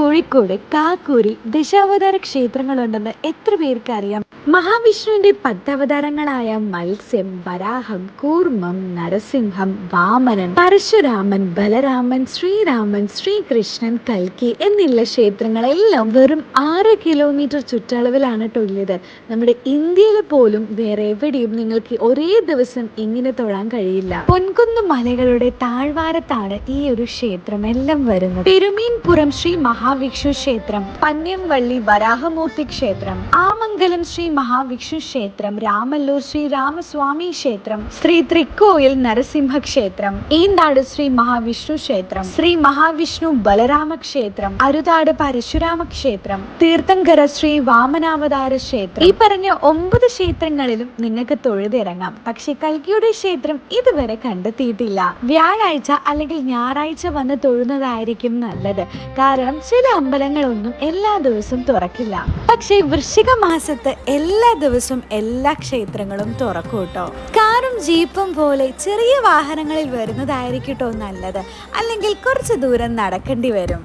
കോഴിക്കോട് കാക്കൂരിൽ ദശാവതാര ക്ഷേത്രങ്ങളുണ്ടെന്ന് എത്ര പേർക്കറിയാം? മഹാവിഷ്ണുവിന്റെ 10 അവതാരങ്ങളായ മത്സ്യം, വരാഹം, കൂർമ്മം, നരസിംഹം, വാമനൻ, പരശുരാമൻ, ബലരാമൻ, ശ്രീരാമൻ, ശ്രീകൃഷ്ണൻ, കൽക്കി എന്നുള്ള ക്ഷേത്രങ്ങളെല്ലാം വെറും 6 കിലോമീറ്റർ ചുറ്റളവിലാണ് ഉള്ളത്. നമ്മുടെ ഇന്ത്യയിൽ പോലും വേറെ എവിടെയും നിങ്ങൾക്ക് ഒരേ ദിവസം ഇങ്ങനെ തൊഴാൻ കഴിയില്ല. പൊൻകുന്നു മലകളുടെ താഴ്വാരത്താണ് ഈ ഒരു ക്ഷേത്രം എല്ലാം വരുന്നത്. പെരുമീൻപുറം ശ്രീ മഹാവിഷ്ണു ക്ഷേത്രം, പന്ന്യംവള്ളി വരാഹമൂർത്തി ക്ഷേത്രം, ആമംഗലം ശ്രീ മഹാവിഷ്ണു ക്ഷേത്രം, രാമല്ലൂർ ശ്രീ രാമസ്വാമി ക്ഷേത്രം, ശ്രീ തൃക്കോയിൽ നരസിംഹ ക്ഷേത്രം, ഈന്താട് ശ്രീ മഹാവിഷ്ണു ക്ഷേത്രം, ശ്രീ മഹാവിഷ്ണു ബലരാമ ക്ഷേത്രം, അരുതാട് പരശുരാമ ക്ഷേത്രം, തീർത്ഥങ്കര ശ്രീ വാമനാവതാര ക്ഷേത്രം. ഈ പറഞ്ഞ 9 ക്ഷേത്രങ്ങളിലും നിങ്ങൾക്ക് തൊഴുതിറങ്ങാം. പക്ഷെ കൽക്കിയുടെ ക്ഷേത്രം ഇതുവരെ കണ്ടെത്തിയിട്ടില്ല. വ്യാഴാഴ്ച അല്ലെങ്കിൽ ഞായറാഴ്ച വന്ന് തൊഴുന്നതായിരിക്കും നല്ലത്. കാരണം ചില അമ്പലങ്ങളൊന്നും എല്ലാ ദിവസവും തുറക്കില്ല. പക്ഷേ വൃശ്ചിക മാസത്ത് എല്ലാ ദിവസവും എല്ലാ ക്ഷേത്രങ്ങളും തുറക്കും കേട്ടോ. കാറും ജീപ്പും പോലെ ചെറിയ വാഹനങ്ങളിൽ വരുന്നതായിരിക്കും കേട്ടോ നല്ലത്. അല്ലെങ്കിൽ കുറച്ച് ദൂരം നടക്കേണ്ടി വരും.